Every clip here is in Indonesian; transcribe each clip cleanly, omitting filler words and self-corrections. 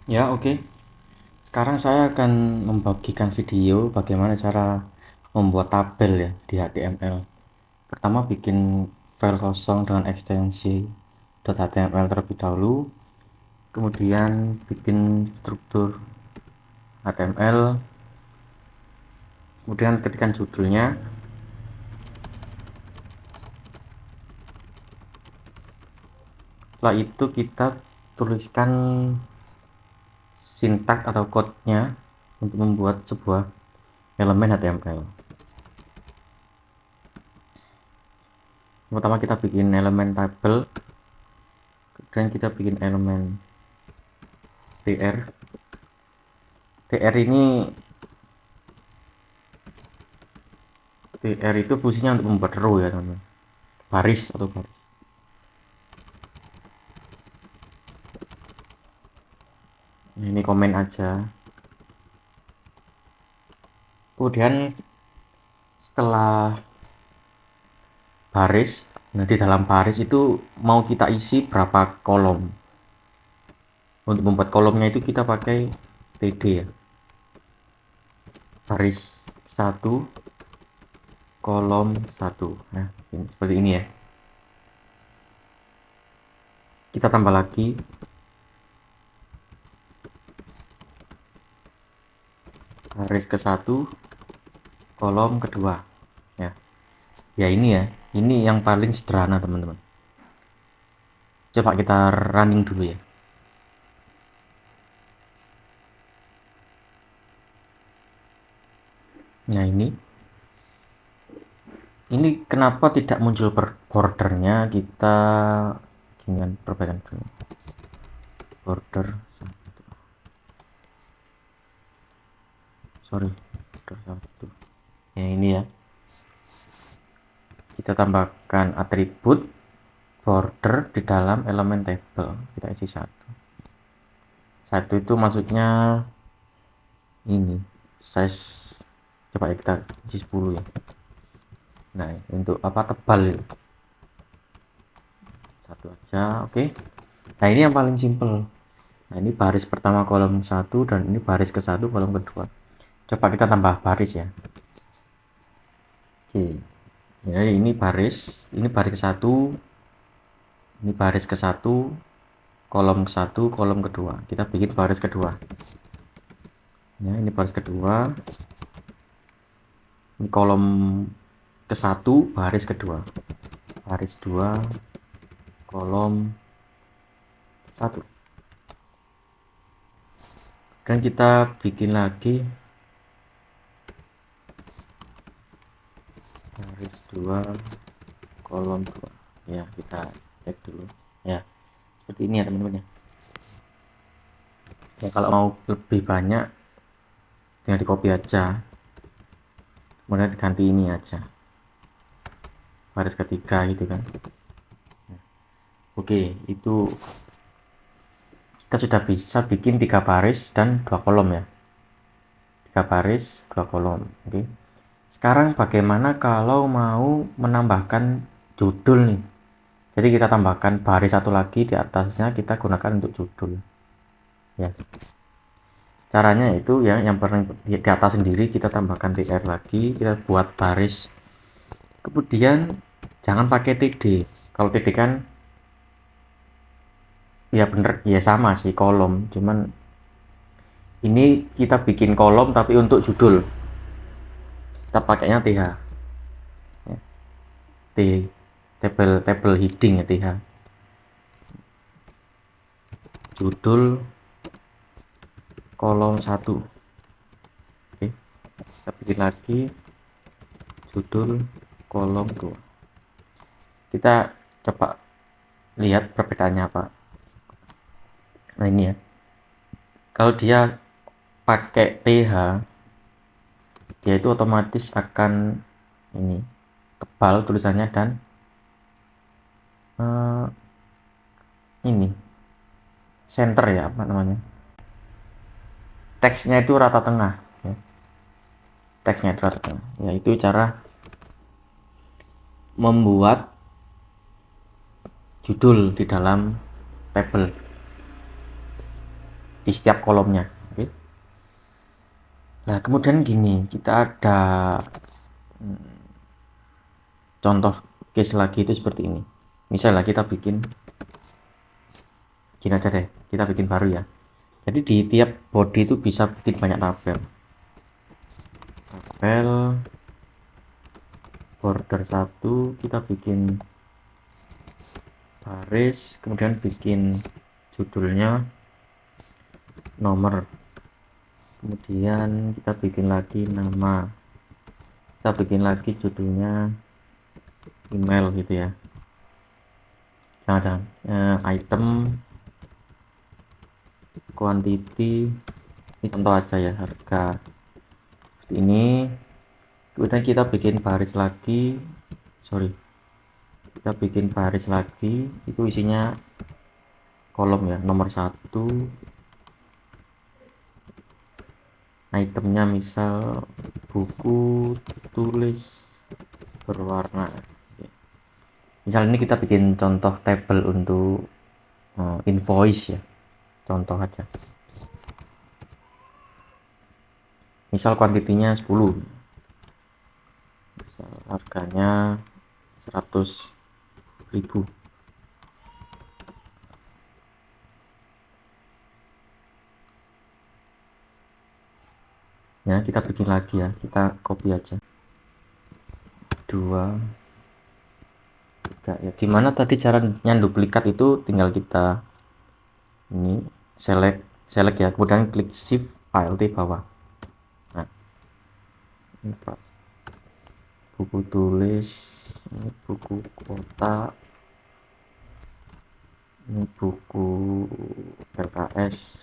Ya, oke. Sekarang saya akan membagikan video bagaimana cara membuat tabel ya di HTML. Pertama bikin file kosong dengan ekstensi .html terlebih dahulu, kemudian bikin struktur HTML, kemudian ketikkan judulnya. Setelah itu kita tuliskan sintak atau code-nya untuk membuat sebuah elemen HTML. Pertama kita bikin elemen tabel, kemudian kita bikin elemen tr. Tr itu fungsinya untuk membuat row ya teman-teman, baris atau baris. Nah, ini komen aja. Kemudian setelah baris, nah di dalam baris itu mau kita isi berapa kolom. Untuk membuat kolomnya itu kita pakai td ya, baris 1 kolom 1. Nah ini, seperti ini ya. Kita tambah lagi baris ke 1 kolom kedua ya. Ya ini ya, ini yang paling sederhana teman-teman. Coba kita running dulu ya. Nah ini kenapa tidak muncul bordernya, kita dengan perbaikan dulu. Border border 1 ya, ini ya, kita tambahkan atribut border di dalam elemen table, kita isi 1 itu maksudnya ini size, coba ya kita isi 10 ya. Nah untuk apa, tebal itu 1 aja, oke. Nah ini yang paling simple. Nah ini baris pertama kolom 1 dan ini baris ke 1 kolom kedua. Coba kita tambah baris ya. Oke. Jadi ini baris ke 1, ini baris ke 1, kolom ke 1, kolom kedua. Kita bikin baris kedua. Ya, ini baris kedua. Ini kolom ke 1, baris kedua. Baris 2, kolom 1. Dan kita bikin lagi baris 2, kolom 2. Ya, kita cek dulu. Ya, seperti ini ya teman-teman ya. Ya kalau mau lebih banyak tinggal di copy aja, kemudian diganti ini aja, baris ketiga gitu kan. Oke, itu kita sudah bisa bikin 3 baris dan 2 kolom ya. 3 baris 2 kolom. Oke, sekarang bagaimana kalau mau menambahkan judul nih. Jadi kita tambahkan baris satu lagi di atasnya, kita gunakan untuk judul ya. Caranya itu ya, yang paling di atas sendiri kita tambahkan tr lagi, kita buat baris, kemudian jangan pakai td. Kalau td kan ya bener ya, sama sih kolom, cuman ini kita bikin kolom tapi untuk judul kita pakainya th ya. T, table heading ya, th, judul kolom 1. Oke, kita bikin lagi judul kolom 2. Kita coba lihat perbedaannya apa. Nah ini ya, kalau dia pakai th, dia itu otomatis akan ini tebal tulisannya, dan ini center ya, apa namanya, teksnya itu rata tengah ya. Teksnya itu rata tengah ya. Itu cara membuat judul di dalam tabel. di setiap kolomnya. Oke. Nah, kemudian gini, kita ada contoh case lagi itu seperti ini. Misalnya kita bikin gini aja deh, kita bikin baru ya. Jadi di tiap body itu bisa bikin banyak tabel. Tabel border 1 kita bikin baris, kemudian bikin judulnya nomor, kemudian kita bikin lagi nama, kita bikin lagi judulnya email gitu ya. Jangan item, quantity, ini contoh aja ya, harga seperti ini. Kemudian kita bikin baris lagi, kita bikin baris lagi, itu isinya kolom ya, nomor 1, itemnya misal buku tulis berwarna. Misal ini kita bikin contoh tabel untuk invoice ya, contoh aja. Misal kuantitinya 10, misal harganya 100.000. Ya, kita bikin lagi ya, kita copy aja 2 3 ya. Gimana tadi caranya duplikat itu, tinggal kita ini select ya, kemudian klik shift file di bawah. Nah, ini buku tulis, ini buku kota, ini buku LKS,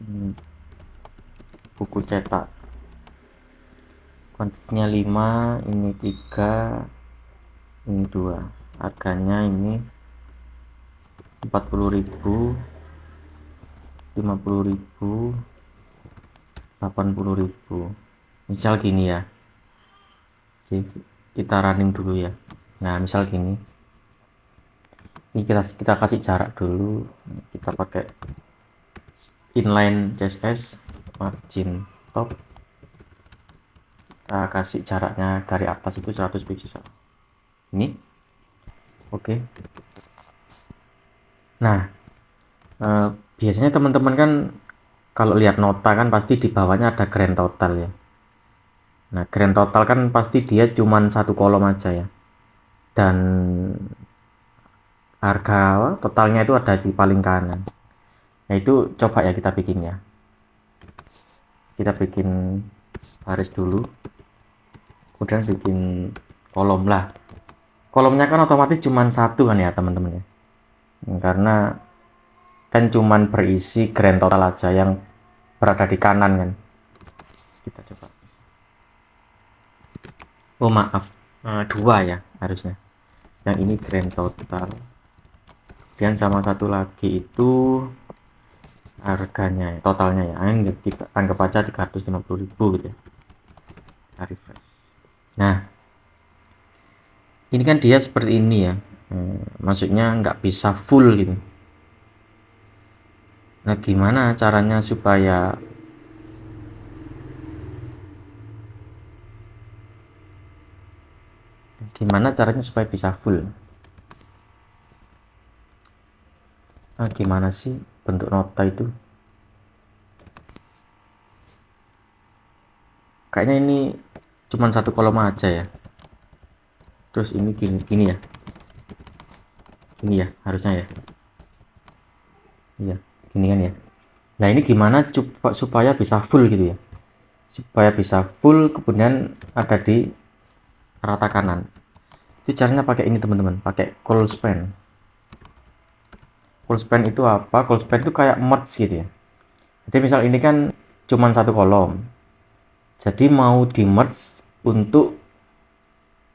ini buku cetak, kuantitinya 5, ini 3, ini 2, harganya ini 40.000, 50.000, 80.000. Misal gini ya. Oke, kita running dulu ya. Nah, misal gini. Ini kita kasih jarak dulu. Kita pakai inline CSS, margin top. Kita kasih jaraknya dari atas itu 100 pixel. Ini. Oke. Nah, biasanya teman-teman kan kalau lihat nota kan pasti di bawahnya ada grand total ya. Nah, grand total kan pasti dia cuman satu kolom aja ya. Dan harga totalnya itu ada di paling kanan. Nah, itu coba ya kita bikin ya. Kita bikin baris dulu. Kemudian bikin kolom lah. Kolomnya kan otomatis cuman satu kan ya, teman-teman ya. Karena kan cuman berisi grand total aja yang berada di kanan kan. Kita coba. Oh maaf, 2 ya harusnya. Yang ini grand total. Dan sama satu lagi itu harganya, totalnya ya. Kita anggap aja 350.000 gitu ya. Kita refresh. Nah, ini kan dia seperti ini ya. Maksudnya nggak bisa full gitu. Nah, gimana caranya supaya bisa full? Nah, gimana sih bentuk nota itu? Kayaknya ini cuman satu kolom aja ya. Terus ini gini ya. Ini ya harusnya ya. Iya, gini kan ya. Nah, ini gimana supaya bisa full gitu ya? Supaya bisa full kemudian ada di rata kanan. Itu caranya pakai ini teman-teman, pakai call span. Call span itu apa? Call span itu kayak merge gitu ya. Jadi misal ini kan cuman satu kolom. Jadi mau di merge untuk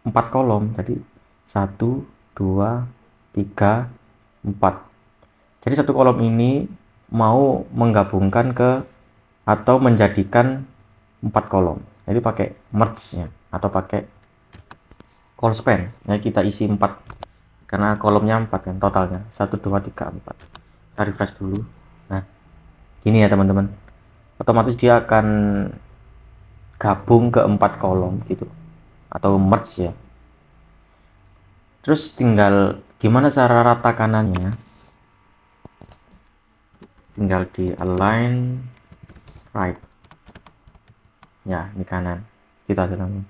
4 kolom. Jadi 1, 2, 3, 4. Jadi satu kolom ini mau menggabungkan ke atau menjadikan 4 kolom. Jadi pakai merge nya atau pakai call span. Ya, kita isi 4 karena kolomnya 4 kan totalnya. 1, 2, 3, 4. Kita refresh dulu. Nah, Gini ya teman-teman, otomatis dia akan gabung ke 4 kolom gitu, atau merge ya. Terus tinggal gimana cara rata kanannya, tinggal di align right ya, ini kanan kita aja teman.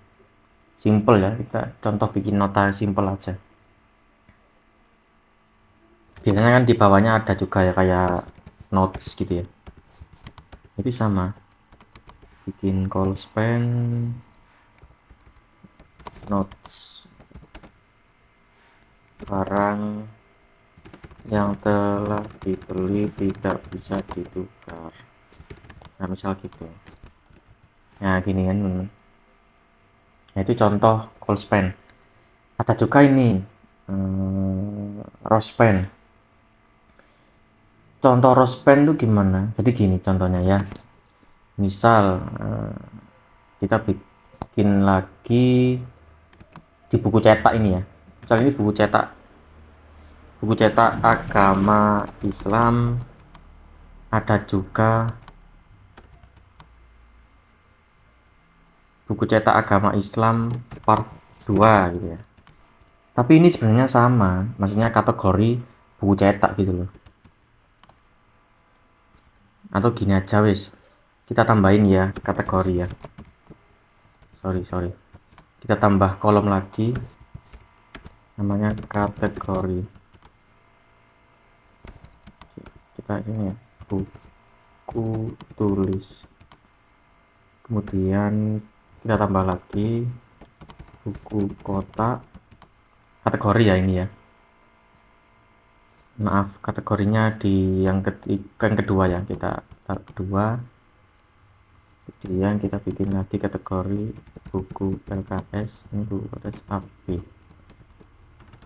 Simple ya, kita contoh bikin nota simple aja. Biasanya kan di bawahnya ada juga ya kayak notes gitu ya, itu sama, bikin call span notes barang yang telah dibeli tidak bisa ditukar, nah misal gitu. Nah gini kan teman-teman, nah itu contoh call span. Ada juga ini row span. Contoh row span tuh gimana, jadi gini contohnya ya, misal kita bikin lagi di buku cetak ini ya, misalnya ini buku cetak agama Islam, ada juga buku cetak agama Islam part 2 gitu ya. Tapi ini sebenarnya sama, maksudnya kategori buku cetak gitu loh. Atau gini aja wis, kita tambahin ya kategori ya. Sorry. Kita tambah kolom lagi, namanya kategori. Kita ini ya, buku tulis. Kemudian kita tambah lagi buku kotak, kategori ya ini ya. Maaf, kategorinya di yang kedua ya, kita taruh kedua. Kemudian kita bikin lagi kategori buku LKS, ini buku LKS AB,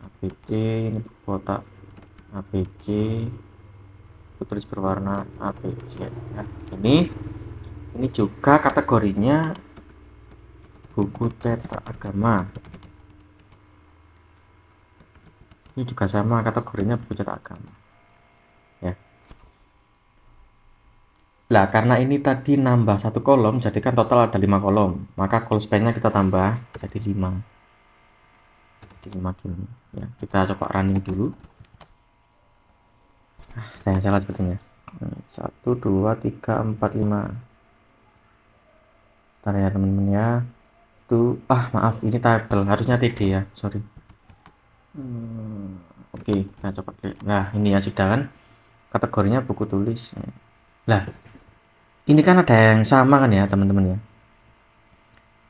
ABC, ini buku kotak ABC, buku tulis berwarna ABC. Nah, ini juga kategorinya buku cetak agama. Ini juga sama kategorinya buku cetak agama. Ya. Lah karena ini tadi nambah satu kolom, jadi kan total ada 5 kolom. Maka call span-nya kita tambah jadi 5. Jadi 5 gini. Ya, kita coba running dulu. Saya salah sepertinya. 1 2 3 4 5. Bentar ya teman-teman ya. Itu maaf, ini tabel, harusnya TD ya. Sorry. Oke, kita coba. Nah, ini ya sudah kan. Kategorinya buku tulis. Lah, ini kan ada yang sama kan ya, teman-teman ya.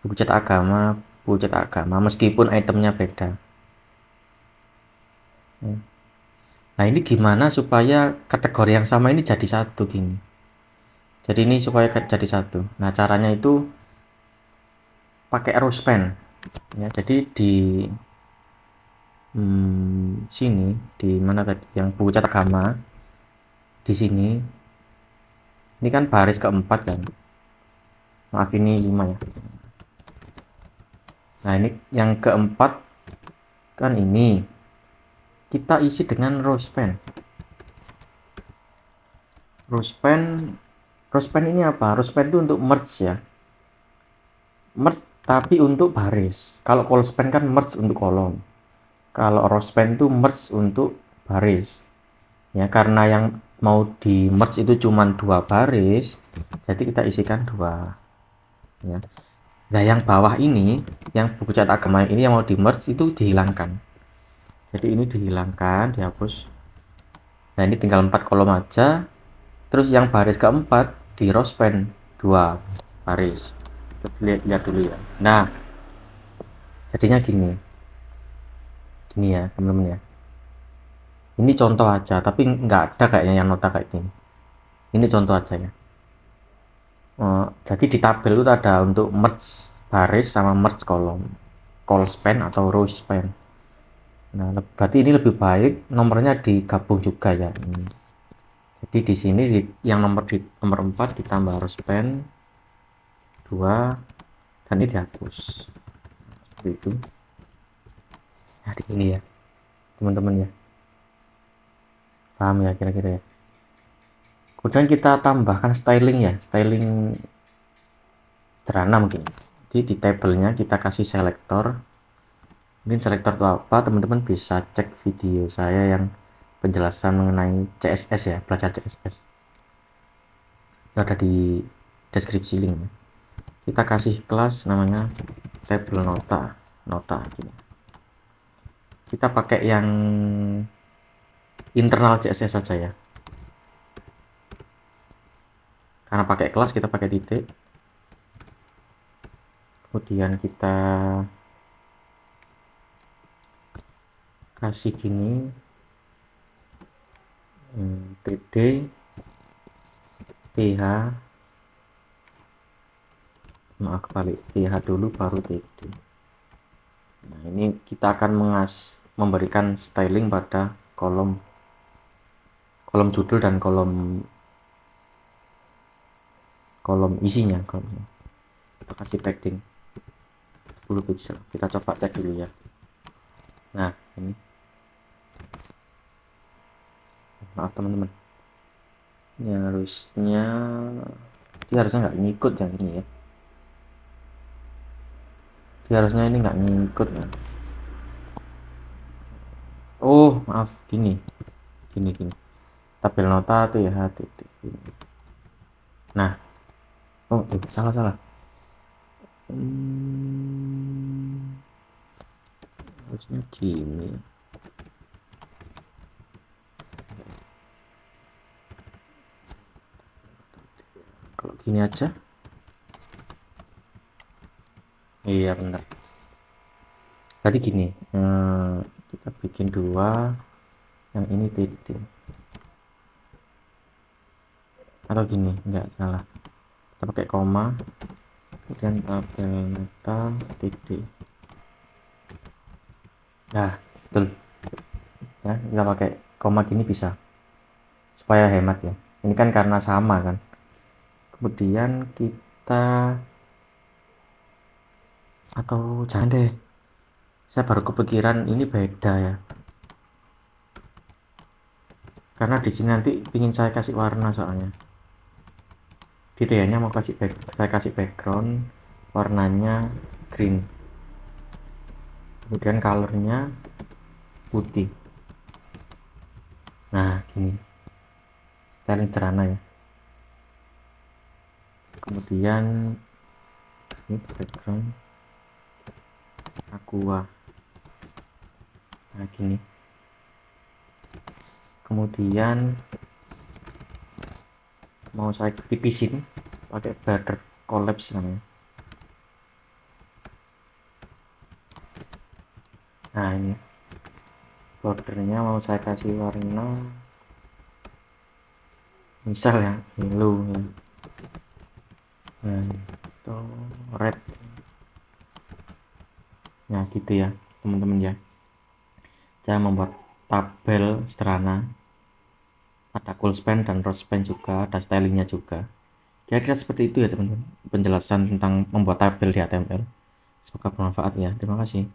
Buku cetak agama meskipun itemnya beda. Nah, ini gimana supaya kategori yang sama ini jadi satu gini. Jadi ini supaya jadi satu. Nah, caranya itu pakai arrow span. Ya, jadi di sini, di mana tadi yang buku cetak agama, di sini. Ini kan baris keempat kan. Maaf ini 5 ya. Nah, ini yang keempat kan ini. Kita isi dengan row span. Row span ini apa? Row span itu untuk merge ya. Merge tapi untuk baris. Kalau call span kan merge untuk kolom. Kalau row span itu merge untuk baris. Ya, karena yang mau di merge itu cuma 2 baris, jadi kita isikan 2. Ya. Nah, yang bawah ini, yang buku cetak agama ini yang mau di merge itu dihilangkan. Jadi ini dihilangkan, dihapus. Nah, ini tinggal 4 kolom aja. Terus yang baris keempat di row span 2 baris. Kita lihat dulu ya. Nah, jadinya gini. Gini ya, teman-teman ya. Ini contoh aja, tapi nggak ada kayaknya yang nota kayak gini. Ini contoh aja ya. Jadi di tabel itu ada untuk merge baris sama merge kolom, call span atau row span. Nah, berarti ini lebih baik nomornya digabung juga ya. Jadi di sini yang nomor 4 ditambah row span 2 dan ini dihapus. Seperti itu. Nah, di sini ya, teman-teman ya. Paham ya kira-kira ya? Kemudian kita tambahkan styling ya, styling sederhana mungkin. Jadi di tabelnya kita kasih selektor. Mungkin selektor itu apa, teman-teman bisa cek video saya yang penjelasan mengenai CSS ya, belajar CSS. Itu ada di deskripsi link. Kita kasih kelas namanya tabel nota gini. Kita pakai yang internal CSS saja ya. Karena pakai kelas kita pakai titik. Kemudian kita kasih gini, td th, maaf kali, th dulu baru td. Nah ini kita akan memberikan styling pada kolom judul dan kolom isinya. Kita kasih padding 10 pixel. Kita coba cek dulu ya. Nah ini, maaf teman-teman, ini harusnya nggak ngikut yang ini ya. Harusnya ini nggak ngikut ya. Oh maaf, gini tabel nota tuh ya, titik. Nah, oh salah. Harusnya gini. Kalau gini aja. Iya benar. Tadi gini, kita bikin dua, yang ini titik. Atau gini, enggak salah. Kita pakai koma, kemudian tabel nota titik. Nah, betul. Ya, kita pakai koma gini bisa, supaya hemat ya. Ini kan karena sama kan. Kemudian kita, atau jangan deh, saya baru kepikiran ini beda ya, karena di sini nanti ingin saya kasih warna soalnya. Detailnya mau saya kasih background warnanya green, kemudian colornya putih. Nah gini, styling sederhana ya. Kemudian ini background aqua. Nah gini. Kemudian mau saya tipisin pakai border collapse namanya. Nah ini bordernya mau saya kasih warna misal ya yellow ya. Nah itu red. Nah gitu ya teman-teman ya, cara membuat tabel sederhana. Ada cool span dan road span juga, ada stylingnya juga. Kira-kira seperti itu ya teman-teman, penjelasan tentang membuat tabel di HTML. Semoga bermanfaat ya. Terima kasih.